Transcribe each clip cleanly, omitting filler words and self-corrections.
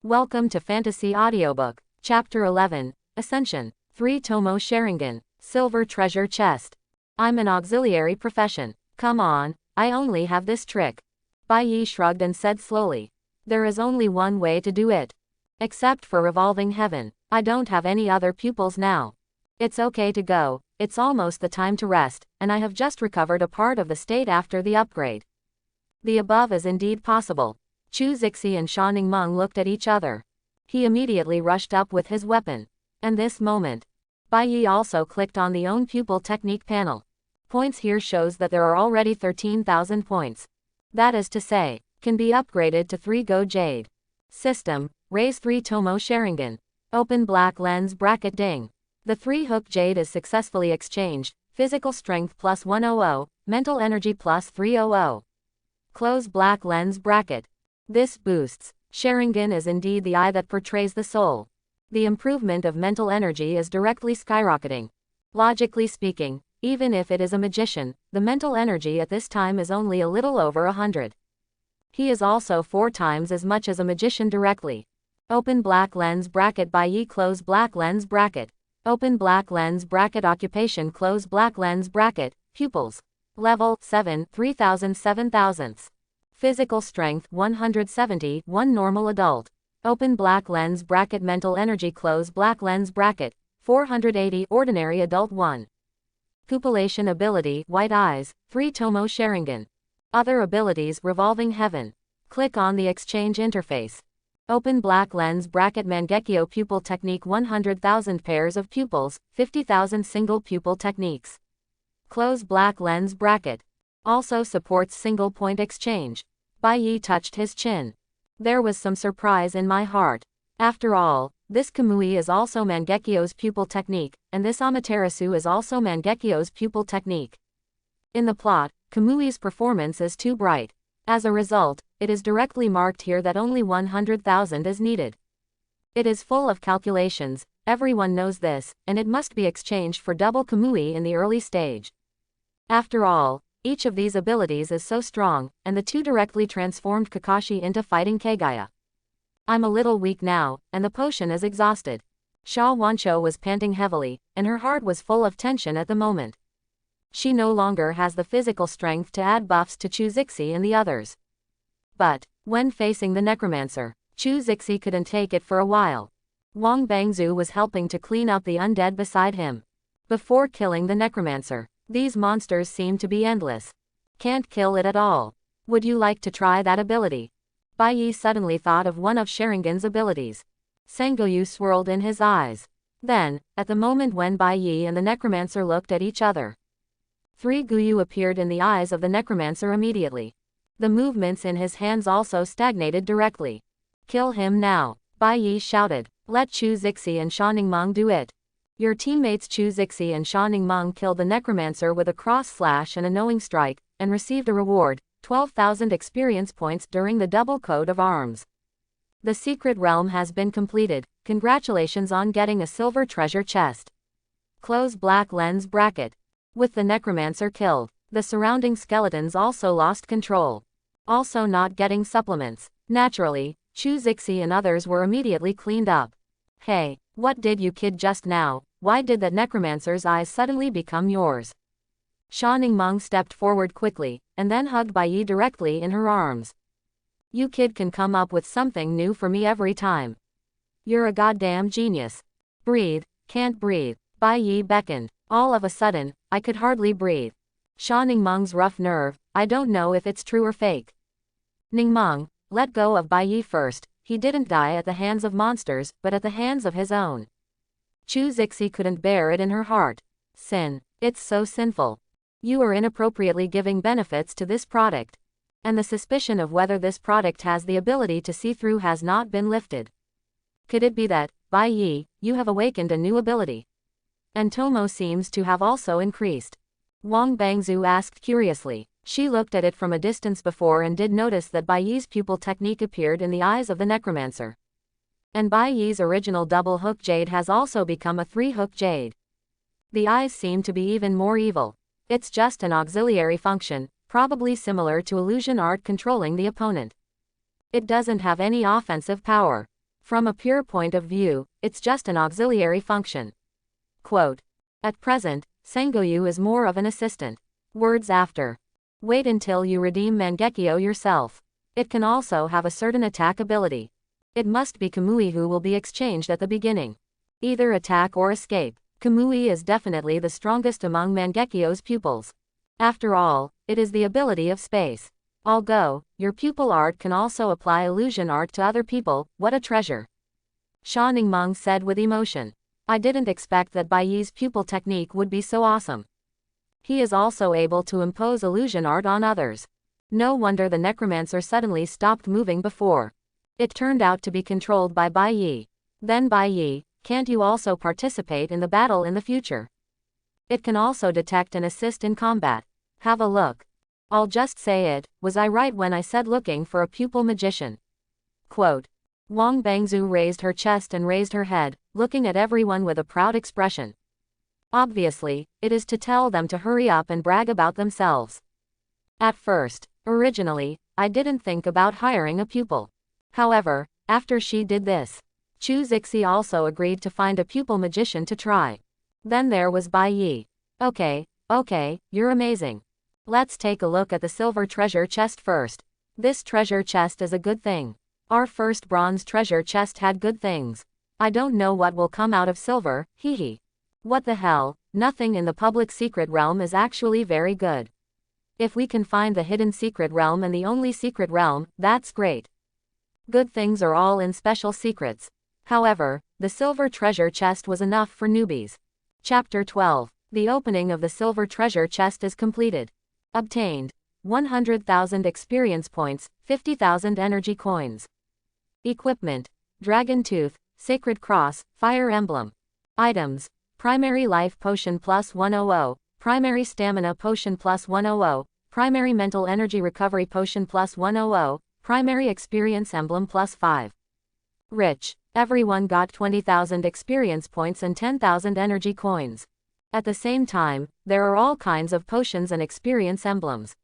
Welcome to Fantasy Audiobook, Chapter 11, Ascension, 3 Tomo Sharingan, Silver Treasure Chest. I'm an auxiliary profession. Come on, I only have this trick. Bai Yi shrugged and said slowly. There is only one way to do it. Except for revolving heaven, I don't have any other pupils now. It's okay to go, it's almost the time to rest, and I have just recovered a part of the state after the upgrade. The above is indeed possible. Chu Zixi and Sha Ningmeng looked at each other. He immediately rushed up with his weapon. And this moment, Bai Yi also clicked on the own pupil technique panel. Points here shows that there are already 13,000 points. That is to say, can be upgraded to 3 Go Jade. System, raise 3 Tomo Sharingan. Open black lens bracket ding. The 3 hook jade is successfully exchanged, physical strength plus 100, mental energy plus 300. Close black lens bracket. This boosts. Sharingan is indeed the eye that portrays the soul. The improvement of mental energy is directly skyrocketing. Logically speaking, even if it is a magician, the mental energy at this time is only a little over 100. He is also 4 times as much as a magician directly. Open black lens bracket Bai Yi close black lens bracket. Open black lens bracket occupation close black lens bracket, pupils. Level 7, 3000 7000ths. Physical strength 170, 1 normal adult. Open black lens bracket mental energy close black lens bracket, 480 ordinary adult 1. Pupillation ability white eyes, 3 Tomo Sharingan. Other abilities revolving heaven. Click on the exchange interface. Open black lens bracket Mangekyo pupil technique 100,000 pairs of pupils, 50,000 single pupil techniques. Close black lens bracket. Also supports single point exchange. Bai Yi touched his chin. There was some surprise in my heart. After all, this Kamui is also Mangekyo's pupil technique, and this Amaterasu is also Mangekyo's pupil technique. In the plot, Kamui's performance is too bright. As a result, it is directly marked here that only 100,000 is needed. It is full of calculations, everyone knows this, and it must be exchanged for double Kamui in the early stage. After all, each of these abilities is so strong, and the 2 directly transformed Kakashi into fighting Kagaya. I'm a little weak now, and the potion is exhausted. Sha Wancho was panting heavily, and her heart was full of tension at the moment. She no longer has the physical strength to add buffs to Chu Zixi and the others. But, when facing the necromancer, Chu Zixi couldn't take it for a while. Wang Bangzu was helping to clean up the undead beside him. Before killing the necromancer, these monsters seem to be endless. Can't kill it at all. Would you like to try that ability? Bai Yi suddenly thought of one of Sharingan's abilities. Sengoyu swirled in his eyes. Then, at the moment when Bai Yi and the necromancer looked at each other, 3 Guyu appeared in the eyes of the necromancer immediately. The movements in his hands also stagnated directly. Kill him now, Bai Yi shouted. Let Chu Zixi and Sha Ningmeng do it. Your teammates Chu Zixi and Sha Ningmeng killed the necromancer with a cross slash and a knowing strike, and received a reward, 12,000 experience points during the double coat of arms. The secret realm has been completed, congratulations on getting a silver treasure chest. Close black lens bracket. With the necromancer killed, the surrounding skeletons also lost control. Also not getting supplements. Naturally, Chu Zixi and others were immediately cleaned up. Hey, what did you kid just now? Why did that necromancer's eyes suddenly become yours? Sha Ningmeng stepped forward quickly, and then hugged Bai Yi directly in her arms. You kid can come up with something new for me every time. You're a goddamn genius. Breathe, can't breathe. Bai Yi beckoned. All of a sudden, I could hardly breathe. Sha Ningmeng's rough nerve, I don't know if it's true or fake. Ningmeng, let go of Bai Yi first. He didn't die at the hands of monsters, but at the hands of his own. Chu Zixi couldn't bear it in her heart. Sin. It's so sinful. You are inappropriately giving benefits to this product. And the suspicion of whether this product has the ability to see through has not been lifted. Could it be that, Bai Yi, you have awakened a new ability? And Tomo seems to have also increased. Wang Bangzu asked curiously. She looked at it from a distance before and did notice that Bai Yi's pupil technique appeared in the eyes of the necromancer. And Bai Yi's original double hook jade has also become a 3 hook jade. The eyes seem to be even more evil. It's just an auxiliary function, probably similar to illusion art controlling the opponent. It doesn't have any offensive power. From a pure point of view, it's just an auxiliary function. Quote. At present, Sengoyu is more of an assistant. Words after. Wait until you redeem Mangekyo yourself. It can also have a certain attack ability. It must be Kamui who will be exchanged at the beginning. Either attack or escape. Kamui is definitely the strongest among Mangekyo's pupils. After all, it is the ability of space. Although, your pupil art can also apply illusion art to other people, what a treasure. Sha Ningmeng said with emotion. I didn't expect that Bai Yi's pupil technique would be so awesome. He is also able to impose illusion art on others. No wonder the necromancer suddenly stopped moving before. It turned out to be controlled by Bai Yi. Then Bai Yi, can't you also participate in the battle in the future? It can also detect and assist in combat. Have a look. I'll just say it, was I right when I said looking for a pupil magician? Quote. Wang Bangzhu raised her chest and raised her head, looking at everyone with a proud expression. Obviously, it is to tell them to hurry up and brag about themselves. At first, originally, I didn't think about hiring a pupil. However, after she did this, Chu Zixi also agreed to find a pupil magician to try. Then there was Bai Yi. Okay, you're amazing. Let's take a look at the silver treasure chest first. This treasure chest is a good thing. Our first bronze treasure chest had good things. I don't know what will come out of silver, hee. What the hell, nothing in the public secret realm is actually very good. If we can find the hidden secret realm and the only secret realm, that's great. Good things are all in special secrets. However, the silver treasure chest was enough for newbies. Chapter 12. The opening of the silver treasure chest is completed. Obtained. 100,000 experience points, 50,000 energy coins. Equipment. Dragon Tooth, Sacred Cross, Fire Emblem. Items. Primary Life Potion plus 100, Primary Stamina Potion plus 100, Primary Mental Energy Recovery Potion plus 100, Primary Experience Emblem plus 5. Rich. Everyone got 20,000 experience points and 10,000 energy coins. At the same time, there are all kinds of potions and experience emblems.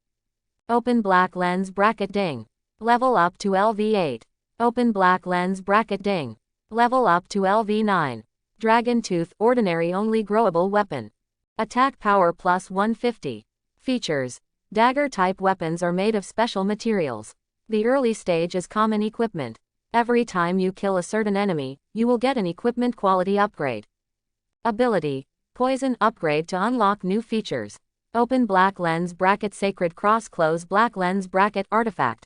Open black lens bracket ding. Level up to LV8. Open black lens bracket ding. Level up to LV9. Dragon Tooth ordinary only growable weapon. Attack power plus 150. Features. Dagger type weapons are made of special materials. The early stage is common equipment. Every time you kill a certain enemy, you will get an equipment quality upgrade. Ability. Poison upgrade to unlock new features. Open black lens bracket sacred cross close black lens bracket artifact.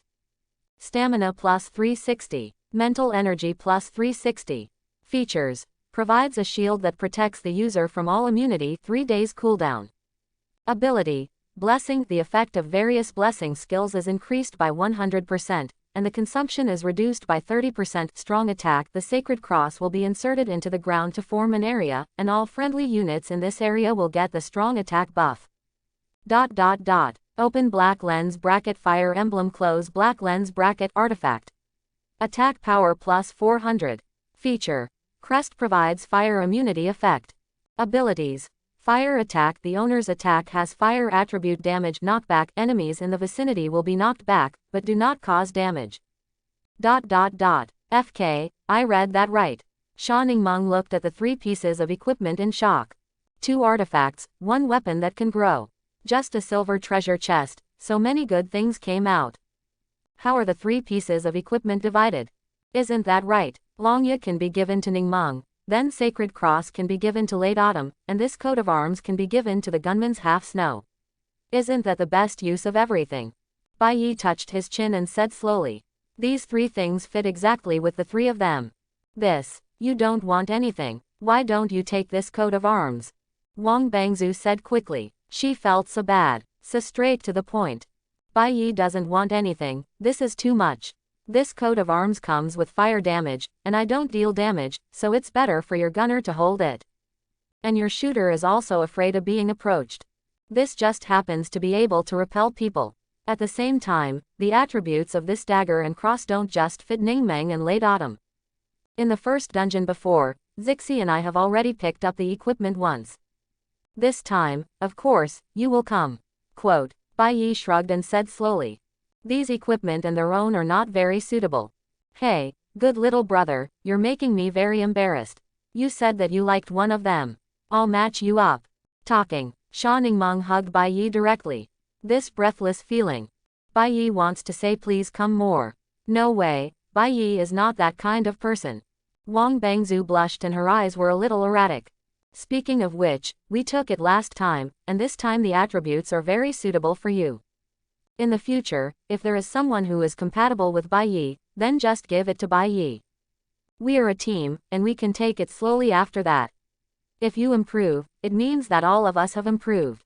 Stamina plus 360. Mental energy plus 360. Features. Provides a shield that protects the user from all immunity 3 days cooldown. Ability. Blessing. The effect of various blessing skills is increased by 100%, and the consumption is reduced by 30%. Strong attack. The sacred cross will be inserted into the ground to form an area, and all friendly units in this area will get the strong attack buff. Open black lens bracket fire emblem close black lens bracket artifact. Attack power plus 400. Feature. Crest provides fire immunity effect. Abilities. Fire attack. The owner's attack has fire attribute damage knockback. Enemies in the vicinity will be knocked back, but do not cause damage. FK, I read that right. Sha Ningmeng looked at the 3 pieces of equipment in shock. 2 artifacts, 1 weapon that can grow. Just a silver treasure chest, so many good things came out. How are the 3 pieces of equipment divided? Isn't that right? Longya can be given to Ningmeng, then Sacred Cross can be given to Late Autumn, and this coat of arms can be given to the gunman's Half Snow. Isn't that the best use of everything? Bai Yi touched his chin and said slowly. These 3 things fit exactly with the 3 of them. This, you don't want anything, why don't you take this coat of arms? Wang Bangzhu said quickly. She felt so bad, so straight to the point. Bai Yi doesn't want anything, this is too much. This coat of arms comes with fire damage, and I don't deal damage, so it's better for your gunner to hold it. And your shooter is also afraid of being approached. This just happens to be able to repel people. At the same time, the attributes of this dagger and cross don't just fit Ningmeng and Late Autumn. In the first dungeon before, Zixi and I have already picked up the equipment once. This time, of course, you will come. Quote. Bai Yi shrugged and said slowly. These equipment and their own are not very suitable. Hey, Good little brother, you're making me very embarrassed. You said that you liked one of them. I'll match you up. Talking, Sha Ningmeng hugged Bai Yi directly. This breathless feeling. Bai Yi wants to say please come more. No way, Bai Yi is not that kind of person. Wang Bangzhu blushed and her eyes were a little erratic. Speaking of which, we took it last time, and this time the attributes are very suitable for you. In the future, if there is someone who is compatible with Bai Yi, then just give it to Bai Yi. We are a team, and we can take it slowly after that. If you improve, it means that all of us have improved.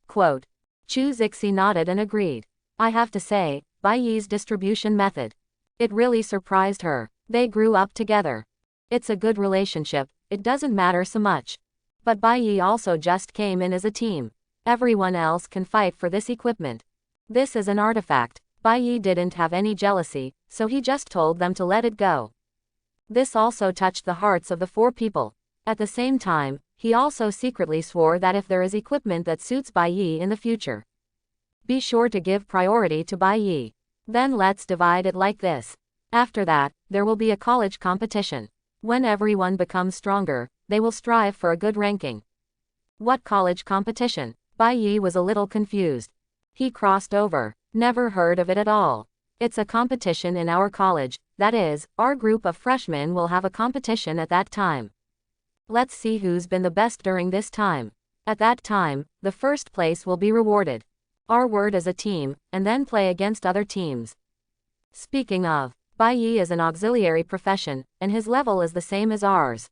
Quote. Chu Zixi nodded and agreed. I have to say, Bai Yi's distribution method. It really surprised her. They grew up together. It's a good relationship, it doesn't matter so much. But Bai Yi also just came in as a team. Everyone else can fight for this equipment. This is an artifact. Bai Yi didn't have any jealousy, so he just told them to let it go. This also touched the hearts of the 4 people. At the same time, he also secretly swore that if there is equipment that suits Bai Yi in the future, be sure to give priority to Bai Yi. Then let's divide it like this. After that, there will be a college competition. When everyone becomes stronger, they will strive for a good ranking. What college competition? Bai Yi was a little confused. He crossed over. Never heard of it at all. It's a competition in our college, that is, our group of freshmen will have a competition at that time. Let's see who's been the best during this time. At that time, the first place will be rewarded. Our word as a team, and then play against other teams. Speaking of, Bai Yi is an auxiliary profession, and his level is the same as ours.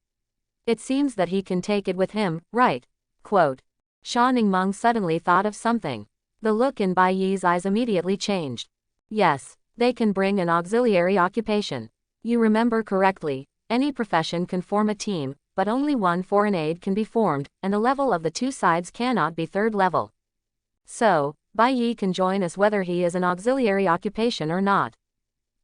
It seems that he can take it with him, right? Quote. Sha Ningmeng suddenly thought of something. The look in Bai Yi's eyes immediately changed. Yes, they can bring an auxiliary occupation. You remember correctly, any profession can form a team, but only one foreign aid can be formed, and the level of the 2 sides cannot be 3rd level. So, Bai Yi can join us whether he is an auxiliary occupation or not.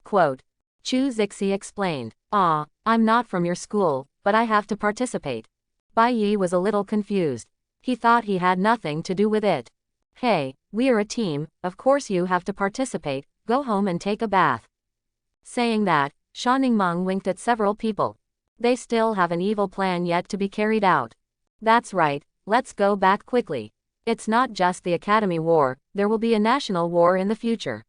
Quote. Chu Zixi explained. Ah, I'm not from your school, but I have to participate. Bai Yi was a little confused. He thought he had nothing to do with it. Hey, we are a team, of course you have to participate, go home and take a bath. Saying that, Sha Ningmeng winked at several people. They still have an evil plan yet to be carried out. That's right, let's go back quickly. It's not just the Academy War, there will be a national war in the future.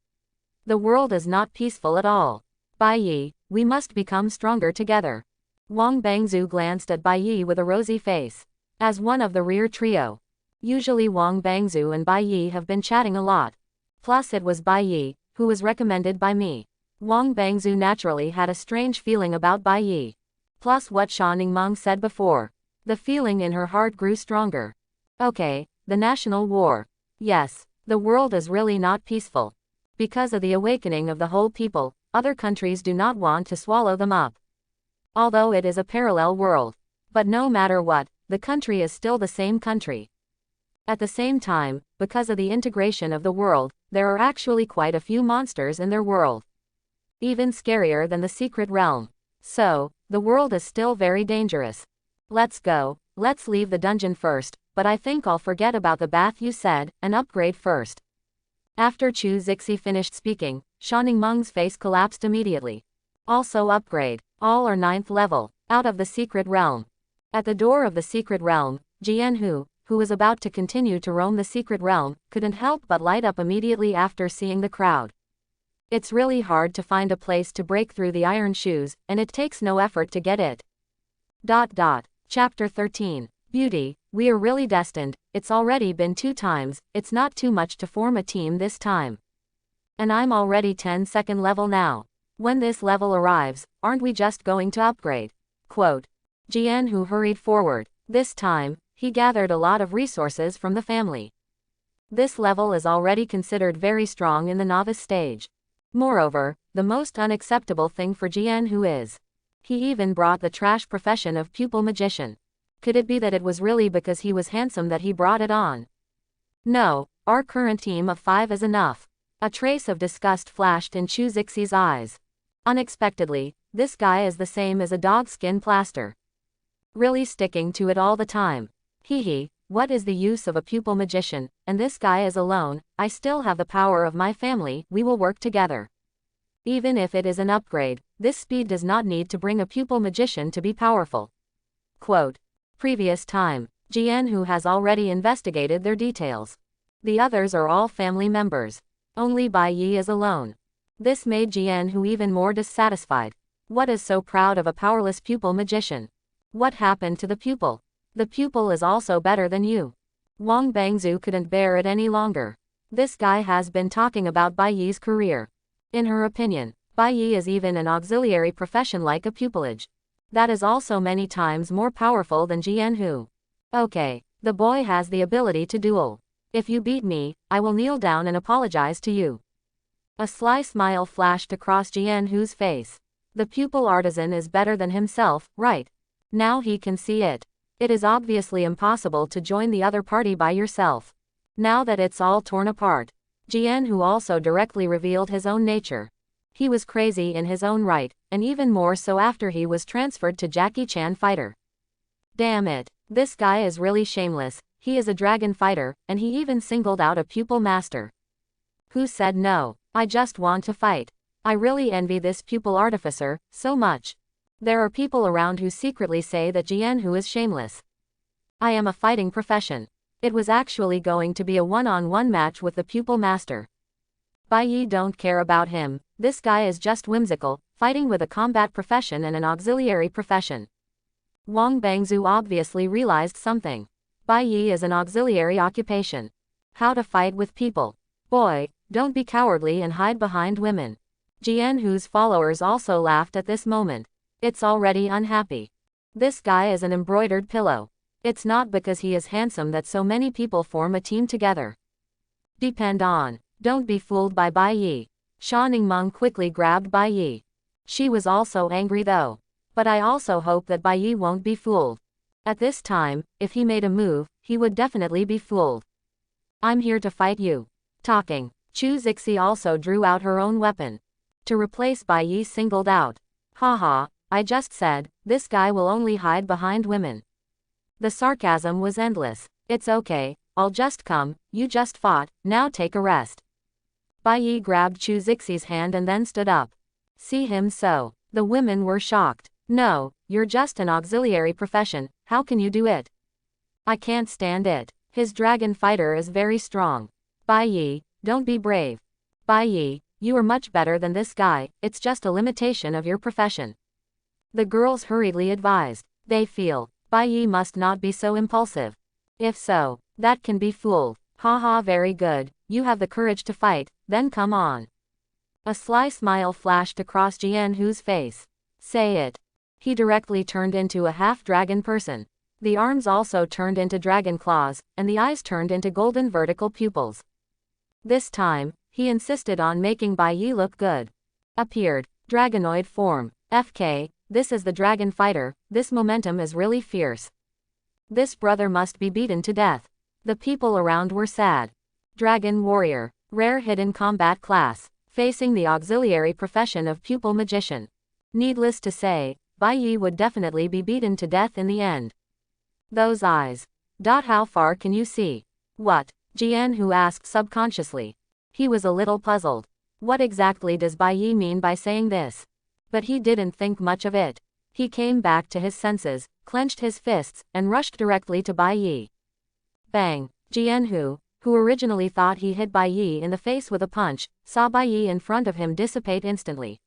The world is not peaceful at all. Bai Yi, we must become stronger together. Wang Bangzhu glanced at Bai Yi with a rosy face. As one of the rear trio. Usually Wang Bangzhu and Bai Yi have been chatting a lot. Plus it was Bai Yi, who was recommended by me. Wang Bangzhu naturally had a strange feeling about Bai Yi. Plus what Sha Ningmeng said before. The feeling in her heart grew stronger. Okay, the national war. Yes, the world is really not peaceful. Because of the awakening of the whole people, other countries do not want to swallow them up. Although it is a parallel world. But no matter what, the country is still the same country. At the same time, because of the integration of the world, there are actually quite a few monsters in their world. Even scarier than the secret realm. So, the world is still very dangerous. Let's go, let's leave the dungeon first, but I think I'll forget about the bath you said, and upgrade first. After Chu Zixi finished speaking, Sha Ningmeng's face collapsed immediately. Also upgrade, all are 9th level, out of the secret realm. At the door of the secret realm, Jian Hu, who was about to continue to roam the secret realm, couldn't help but light up immediately after seeing the crowd. It's really hard to find a place to break through the iron shoes, and it takes no effort to get it. Chapter 13. Beauty, we are really destined, it's already been 2 times, it's not too much to form a team this time. And I'm already 10th level now. When this level arrives, aren't we just going to upgrade? Quote. Jian Hu hurried forward. This time, he gathered a lot of resources from the family. This level is already considered very strong in the novice stage. Moreover, the most unacceptable thing for Jian Hu is, he even brought the trash profession of pupil magician. Could it be that it was really because he was handsome that he brought it on? No, our current team of 5 is enough. A trace of disgust flashed in Chu Zixi's eyes. Unexpectedly, this guy is the same as a dog skin plaster. Really sticking to it all the time. Hee, what is the use of a pupil magician, and this guy is alone, I still have the power of my family, we will work together. Even if it is an upgrade, this speed does not need to bring a pupil magician to be powerful. Quote. Previous time. Jian Hu has already investigated their details. The others are all family members. Only Bai Yi is alone. This made Jian Hu even more dissatisfied. What is so proud of a powerless pupil magician? What happened to the pupil? The pupil is also better than you. Wang Bangzu couldn't bear it any longer. This guy has been talking about Bai Yi's career. In her opinion, Bai Yi is even an auxiliary profession like a pupillage. That is also many times more powerful than Jian Hu. Okay, the boy has the ability to duel. If you beat me, I will kneel down and apologize to you. A sly smile flashed across Jian Hu's face. The pupil artisan is better than himself, right? Now he can see it. It is obviously impossible to join the other party by yourself. Now that it's all torn apart. Jian Hu also directly revealed his own nature. He was crazy in his own right, and even more so after he was transferred to Jackie Chan Fighter. Damn it, this guy is really shameless. He is a dragon fighter, and he even singled out a pupil master. Who said no? I just want to fight. I really envy this pupil artificer so much. There are people around who secretly say that Jian Hu is shameless. I am a fighting profession. It was actually going to be a one-on-one match with the pupil master. Bai Yi don't care about him. This guy is just whimsical, fighting with a combat profession and an auxiliary profession. Wang Bangzu obviously realized something. Bai Yi is an auxiliary occupation. How to fight with people. Boy, don't be cowardly and hide behind women. Jian Hu's followers also laughed at this moment. It's already unhappy. This guy is an embroidered pillow. It's not because he is handsome that so many people form a team together. Depend on. Don't be fooled by Bai Yi. Sha Ningmeng quickly grabbed Bai Yi. She was also angry though. But I also hope that Bai Yi won't be fooled. At this time, if he made a move, he would definitely be fooled. I'm here to fight you. Talking. Chu Zixi also drew out her own weapon. To replace Bai Yi singled out. Haha, I just said, this guy will only hide behind women. The sarcasm was endless. It's okay, I'll just come, you just fought, now take a rest. Bai Yi grabbed Chu Zixi's hand and then stood up. See him so. The women were shocked. No, you're just an auxiliary profession, how can you do it? I can't stand it. His dragon fighter is very strong. Bai Yi, don't be brave. Bai Yi, you are much better than this guy, it's just a limitation of your profession. The girls hurriedly advised. They feel, Bai Yi must not be so impulsive. If so, that can be fooled. Haha, very good, you have the courage to fight, then come on. A sly smile flashed across Jian Hu's face. Say it. He directly turned into a half-dragon person. The arms also turned into dragon claws, and the eyes turned into golden vertical pupils. This time, he insisted on making Bai Yi look good. Appeared. Dragonoid form. FK, this is the dragon fighter, this momentum is really fierce. This brother must be beaten to death. The people around were sad. Dragon warrior. Rare hidden combat class. Facing the auxiliary profession of pupil magician. Needless to say, Bai Yi would definitely be beaten to death in the end. Those eyes. How far can you see? What? Jian Hu asked subconsciously. He was a little puzzled. What exactly does Bai Yi mean by saying this? But he didn't think much of it. He came back to his senses, clenched his fists, and rushed directly to Bai Yi. Bang! Jian Hu, who originally thought he hit Bai Yi in the face with a punch, saw Bai Yi in front of him dissipate instantly.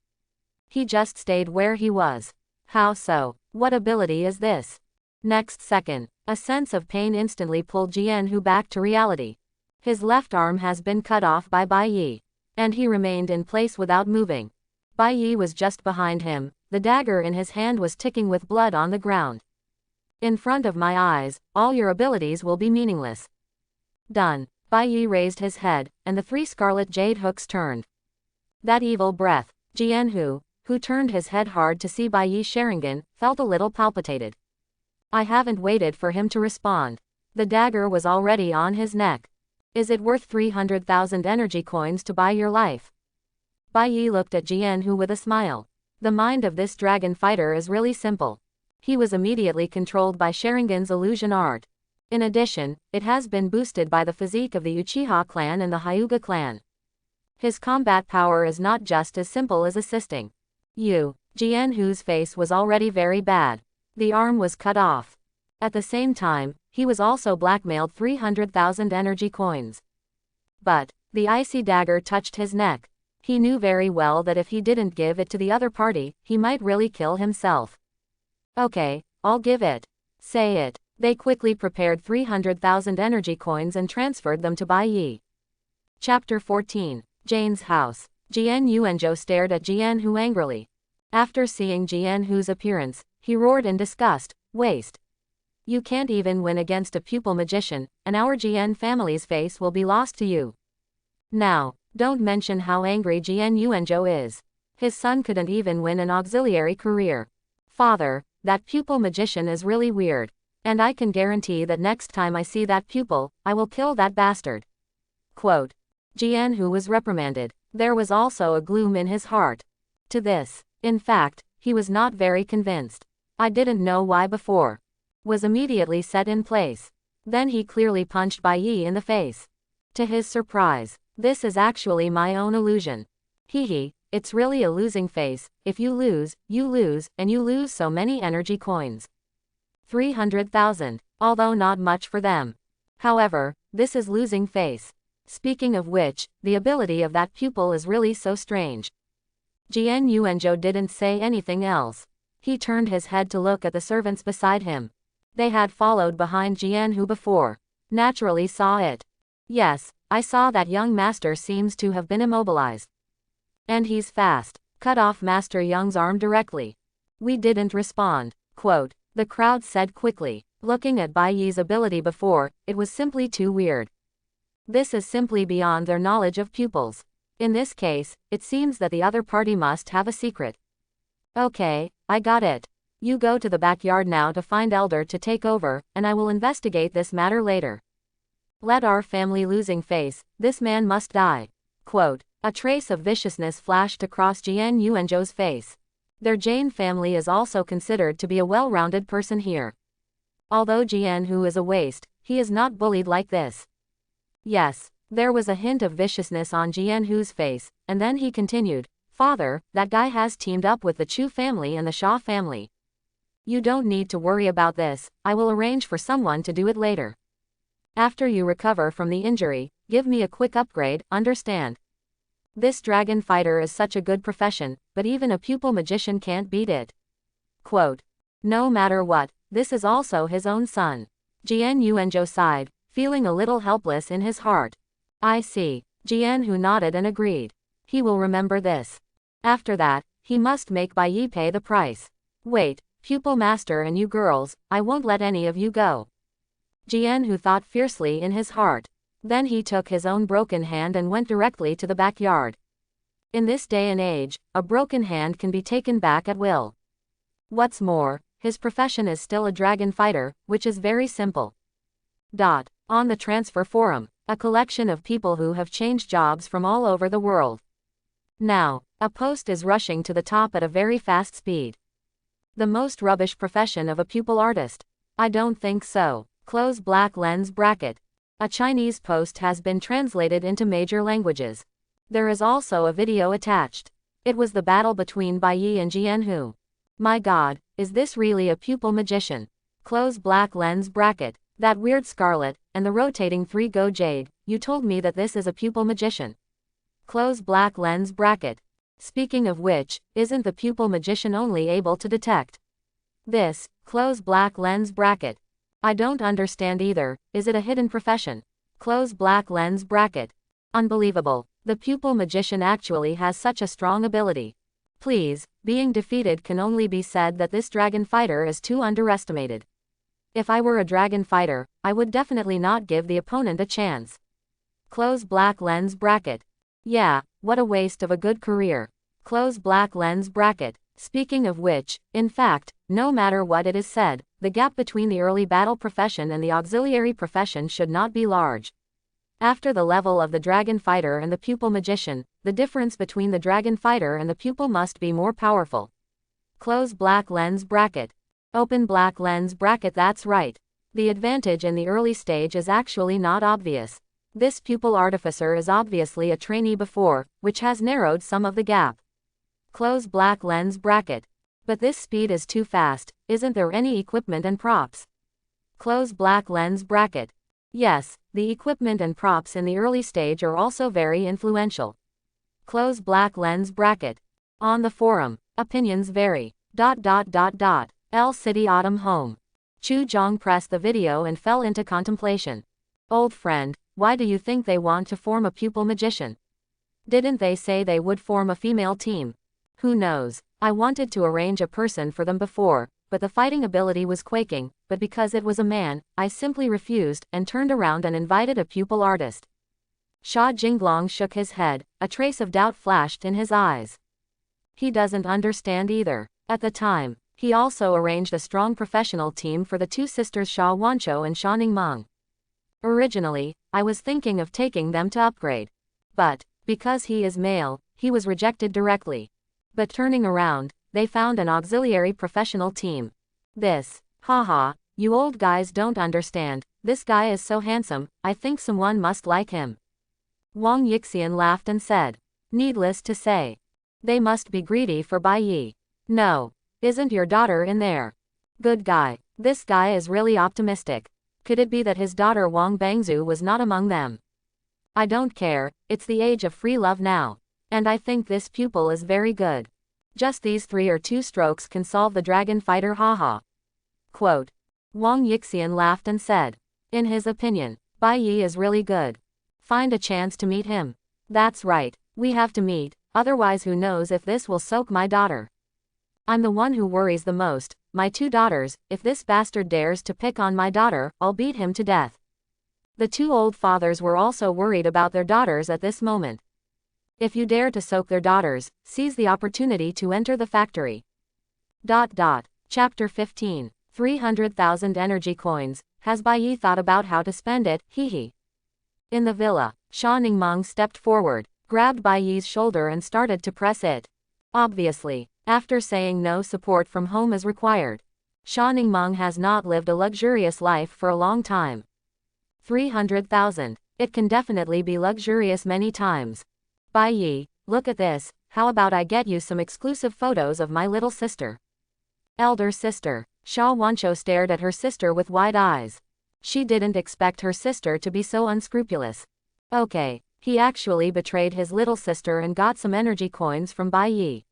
He just stayed where he was. How so? What ability is this? Next second, a sense of pain instantly pulled Jian Hu back to reality. His left arm has been cut off by Bai Yi. And he remained in place without moving. Bai Yi was just behind him, the dagger in his hand was ticking with blood on the ground. In front of my eyes, all your abilities will be meaningless. Done. Bai Yi raised his head, and the 3 scarlet jade hooks turned. That evil breath. Jian Hu, who turned his head hard to see Bai Yi's Sharingan, felt a little palpitated. I haven't waited for him to respond. The dagger was already on his neck. Is it worth 300,000 energy coins to buy your life? Bai Yi looked at Jian Hu with a smile. The mind of this dragon fighter is really simple. He was immediately controlled by Sharingan's illusion art. In addition, it has been boosted by the physique of the Uchiha clan and the Hyuga clan. His combat power is not just as simple as assisting. Jian Hu's face was already very bad. The arm was cut off. At the same time, he was also blackmailed 300,000 energy coins. But the icy dagger touched his neck. He knew very well that if he didn't give it to the other party, he might really kill himself. Okay, I'll give it. Say it. They quickly prepared 300,000 energy coins and transferred them to Bai Yi. Chapter 14. Jane's House. Jian Yuanzhou stared at Jian Hu angrily. After seeing Jian Hu's appearance, he roared in disgust, "Waste. You can't even win against a pupil magician, and our Jian family's face will be lost to you." Now, don't mention how angry Jian Yuanzhou is. His son couldn't even win an auxiliary career. Father, that pupil magician is really weird. And I can guarantee that next time I see that pupil, I will kill that bastard. Quote. Jian Hu was reprimanded. There was also a gloom in his heart. To this, in fact, he was not very convinced. I didn't know why before. Was immediately set in place. Then he clearly punched Bai Yi in the face. To his surprise, this is actually my own illusion. Hehe, it's really a losing face. If you lose, and you lose so many energy coins. 300,000, although not much for them. However, this is losing face. Speaking of which, the ability of that pupil is really so strange. Jian Yuanzhou didn't say anything else. He turned his head to look at the servants beside him. They had followed behind Jian Hu before. Naturally saw it. Yes, I saw that young master seems to have been immobilized. And he's fast. Cut off Master Young's arm directly. We didn't respond. Quote. The crowd said quickly. Looking at Bai Yi's ability before, it was simply too weird. This is simply beyond their knowledge of pupils. In this case, it seems that the other party must have a secret. Okay, I got it. You go to the backyard now to find Elder to take over, and I will investigate this matter later. Let our family losing face, this man must die. Quote. A trace of viciousness flashed across Jian Yuanzhou's face. Their Jane family is also considered to be a well-rounded person here. Although Jian Hu is a waste, he is not bullied like this. Yes, there was a hint of viciousness on Jian Hu's face, and then he continued, Father, that guy has teamed up with the Chu family and the Shaw family. You don't need to worry about this, I will arrange for someone to do it later. After you recover from the injury, give me a quick upgrade, understand? This dragon fighter is such a good profession, but even a pupil magician can't beat it. Quote. No matter what, this is also his own son. Jian Yuanzhou sighed, feeling a little helpless in his heart. I see. Jian Hu nodded and agreed. He will remember this. After that, he must make Bai Yi pay the price. Wait, pupil master and you girls, I won't let any of you go. Jian Hu thought fiercely in his heart. Then he took his own broken hand and went directly to the backyard. In this day and age, a broken hand can be taken back at will. What's more, his profession is still a dragon fighter, which is very simple. On the transfer forum, a collection of people who have changed jobs from all over the world. Now, a post is rushing to the top at a very fast speed. The most rubbish profession of a pupil artist. I don't think so. Close black lens bracket. A Chinese post has been translated into major languages. There is also a video attached. It was the battle between Bai Yi and Jian Hu. My god, is this really a pupil magician? Close black lens bracket. That weird scarlet, and the rotating 3-go jade, you told me that this is a pupil magician. Close black lens bracket. Speaking of which, isn't the pupil magician only able to detect this? Close black lens bracket. I don't understand either, is it a hidden profession? Close black lens bracket. Unbelievable, the pupil magician actually has such a strong ability. Please, being defeated can only be said that this dragon fighter is too underestimated. If I were a dragon fighter, I would definitely not give the opponent a chance. Close black lens bracket. Yeah, what a waste of a good career. Close black lens bracket. Speaking of which, in fact, no matter what it is said, the gap between the early battle profession and the auxiliary profession should not be large. After the level of the dragon fighter and the pupil magician, the difference between the dragon fighter and the pupil must be more powerful. Close black lens bracket. Open black lens bracket. That's right. The advantage in the early stage is actually not obvious. This pupil artificer is obviously a trainee before, which has narrowed some of the gap. Close black lens bracket. But this speed is too fast, isn't there any equipment and props? Close black lens bracket. Yes, the equipment and props in the early stage are also very influential. Close black lens bracket. On the forum, opinions vary. L City Autumn Home. Chu Zhong pressed the video and fell into contemplation. Old friend, why do you think they want to form a pupil magician? Didn't they say they would form a female team? Who knows? I wanted to arrange a person for them before, but the fighting ability was quaking, but because it was a man, I simply refused and turned around and invited a pupil artist. Sha Jinglong shook his head, a trace of doubt flashed in his eyes. He doesn't understand either. At the time, he also arranged a strong professional team for the two sisters Sha Wancho and Sha Ningmeng. Originally, I was thinking of taking them to upgrade. But, because he is male, he was rejected directly. But turning around, they found an auxiliary professional team. This, haha, you old guys don't understand, this guy is so handsome, I think someone must like him. Wang Yixian laughed and said. Needless to say, they must be greedy for Bai Yi. No, isn't your daughter in there? Good guy, this guy is really optimistic. Could it be that his daughter Wang Bangzu was not among them? I don't care, it's the age of free love now. And I think this pupil is very good. Just these 3 or 2 strokes can solve the dragon fighter, haha. Quote. Wang Yixian laughed and said. In his opinion, Bai Yi is really good. Find a chance to meet him. That's right, we have to meet, otherwise who knows if this will soak my daughter. I'm the one who worries the most, my 2 daughters, if this bastard dares to pick on my daughter, I'll beat him to death. The 2 old fathers were also worried about their daughters at this moment. If you dare to soak their daughters, seize the opportunity to enter the factory. Chapter 15. 300,000 energy coins. Has Bai Yi thought about how to spend it? Hehe. In the villa, Sha Ningmeng stepped forward, grabbed Bai Yi's shoulder and started to press it. Obviously, after saying no, support from home is required. Sha Ningmeng has not lived a luxurious life for a long time. 300,000. It can definitely be luxurious many times. Bai Yi, look at this, how about I get you some exclusive photos of my little sister? Elder sister. Sha Wancho stared at her sister with wide eyes. She didn't expect her sister to be so unscrupulous. Okay, he actually betrayed his little sister and got some energy coins from Bai Yi.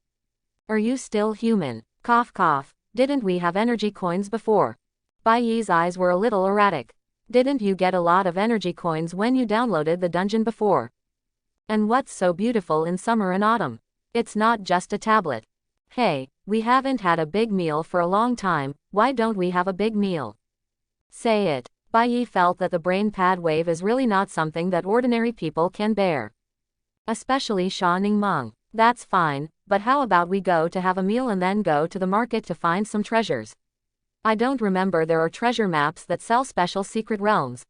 Are you still human? Cough cough, didn't we have energy coins before? Bai Yi's eyes were a little erratic. Didn't you get a lot of energy coins when you downloaded the dungeon before? And what's so beautiful in summer and autumn? It's not just a tablet. Hey, we haven't had a big meal for a long time, why don't we have a big meal? Say it. Bai Yi felt that the brain pad wave is really not something that ordinary people can bear. Especially Sha Ningmeng. That's fine, but how about we go to have a meal and then go to the market to find some treasures? I don't remember there are treasure maps that sell special secret realms.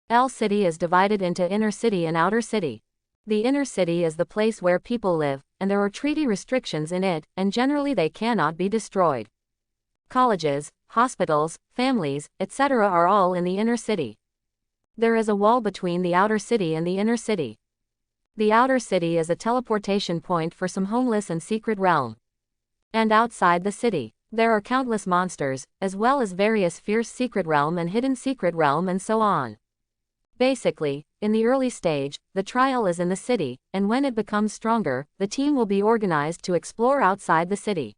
L City is divided into inner city and outer city. The inner city is the place where people live, and there are treaty restrictions in it, and generally they cannot be destroyed. Colleges, hospitals, families, etc. are all in the inner city. There is a wall between the outer city and the inner city. The outer city is a teleportation point for some homeless and secret realm. And outside the city, there are countless monsters, as well as various fierce secret realm and hidden secret realm and so on. Basically, in the early stage, the trial is in the city, and when it becomes stronger, the team will be organized to explore outside the city.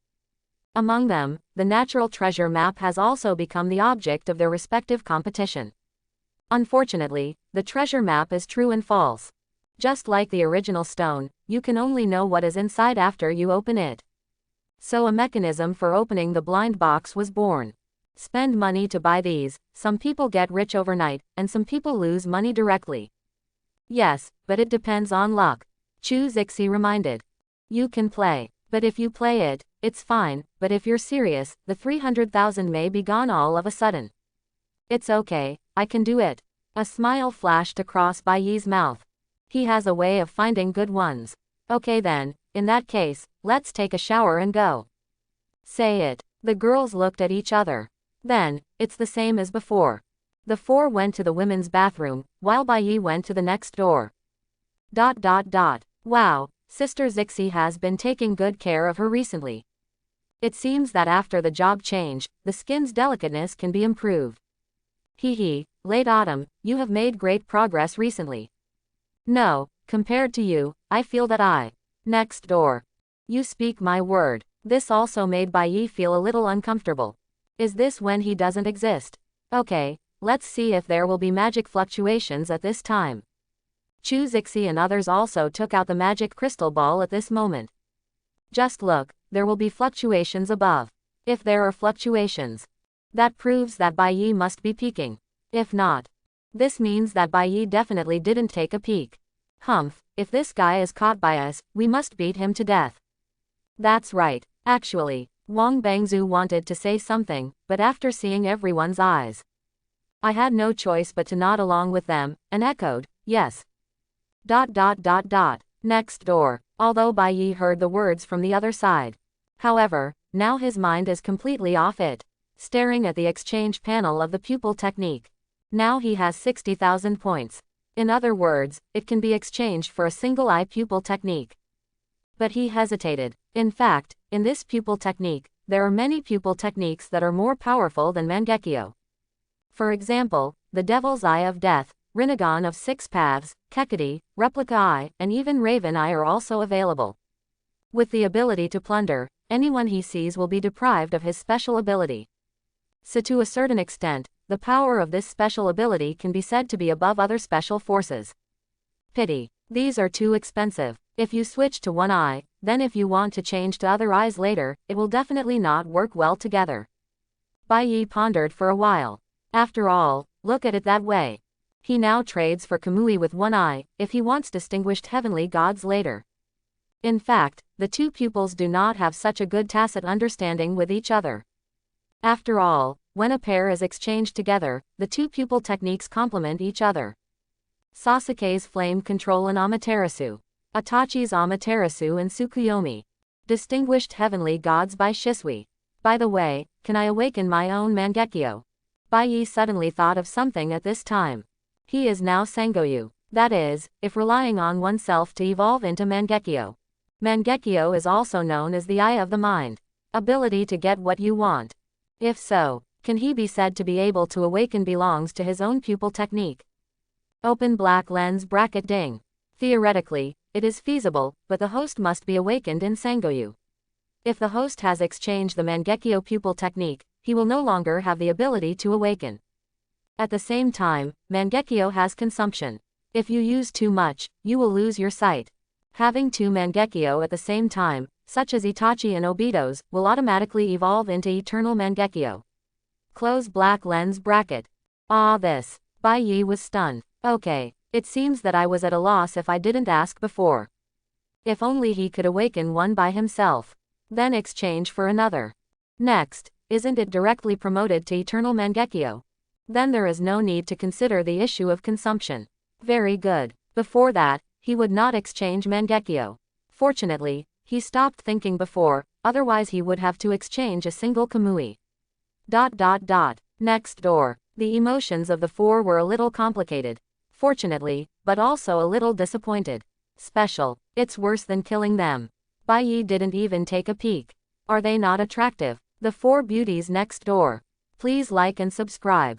Among them, the natural treasure map has also become the object of their respective competition. Unfortunately, the treasure map is true and false. Just like the original stone, you can only know what is inside after you open it. So a mechanism for opening the blind box was born. Spend money to buy these, some people get rich overnight, and some people lose money directly. Yes, but it depends on luck. Chu Zixi reminded. You can play, but if you play it, it's fine, but if you're serious, the 300,000 may be gone all of a sudden. It's okay, I can do it. A smile flashed across Bai Yi's mouth. He has a way of finding good ones. Okay then, in that case, let's take a shower and go. Say it. The girls looked at each other. Then, it's the same as before. The four went to the women's bathroom, while Bai Yi went to the next door. Wow, Sister Zixi has been taking good care of her recently. It seems that after the job change, the skin's delicateness can be improved. Hee, late autumn, you have made great progress recently. No, compared to you, I feel that I. Next door. You speak my word. This also made Bai Yi feel a little uncomfortable. Is this when he doesn't exist? Okay, let's see if there will be magic fluctuations at this time. Chu Zixi and others also took out the magic crystal ball at this moment. Just look, there will be fluctuations above. If there are fluctuations, that proves that Bai Yi must be peeking. If not, this means that Bai Yi definitely didn't take a peek. Humph, if this guy is caught by us, we must beat him to death. That's right. Actually, Wang Bangzu wanted to say something, but after seeing everyone's eyes, I had no choice but to nod along with them, and echoed, yes. Next door. Although Bai Yi heard the words from the other side. However, now his mind is completely off it. Staring at the exchange panel of the pupil technique. Now he has 60,000 points. In other words, it can be exchanged for a single eye pupil technique. But he hesitated. In fact, in this pupil technique, there are many pupil techniques that are more powerful than Mangekyo. For example, the Devil's Eye of Death, Rinnegan of Six Paths, Kekati, Replica Eye, and even Raven Eye are also available. With the ability to plunder, anyone he sees will be deprived of his special ability. So to a certain extent, the power of this special ability can be said to be above other special forces. Pity. These are too expensive. If you switch to one eye, then if you want to change to other eyes later, it will definitely not work well together. Bai Yi pondered for a while. After all, look at it that way. He now trades for Kamui with one eye, if he wants distinguished heavenly gods later. In fact, the two pupils do not have such a good tacit understanding with each other. After all, when a pair is exchanged together, the two pupil techniques complement each other. Sasuke's flame control and Amaterasu. Itachi's Amaterasu and Tsukuyomi. Distinguished heavenly gods by Shisui. By the way, can I awaken my own Mangekyo? Bai Yi suddenly thought of something at this time. He is now Sangoyu. That is, if relying on oneself to evolve into Mangekyo. Mangekyo is also known as the eye of the mind. Ability to get what you want. If so, can he be said to be able to awaken belongs to his own pupil technique? Open black lens bracket ding. Theoretically, it is feasible, but the host must be awakened in Sangoyu. If the host has exchanged the Mangekyo pupil technique, he will no longer have the ability to awaken. At the same time, Mangekyo has consumption. If you use too much, you will lose your sight. Having two Mangekyo at the same time, such as Itachi and Obito's, will automatically evolve into Eternal Mangekyo. Close black lens bracket. This. Bai Yi was stunned. Okay, it seems that I was at a loss if I didn't ask before. If only he could awaken one by himself. Then exchange for another. Next, isn't it directly promoted to Eternal Mangekyo? Then there is no need to consider the issue of consumption. Very good. Before that, he would not exchange Mangekyo. Fortunately, he stopped thinking before, otherwise he would have to exchange a single Kamui. Next door. The emotions of the four were a little complicated. Fortunately, but also a little disappointed. Special. It's worse than killing them. Bai Yi didn't even take a peek. Are they not attractive? The four beauties next door. Please like and subscribe.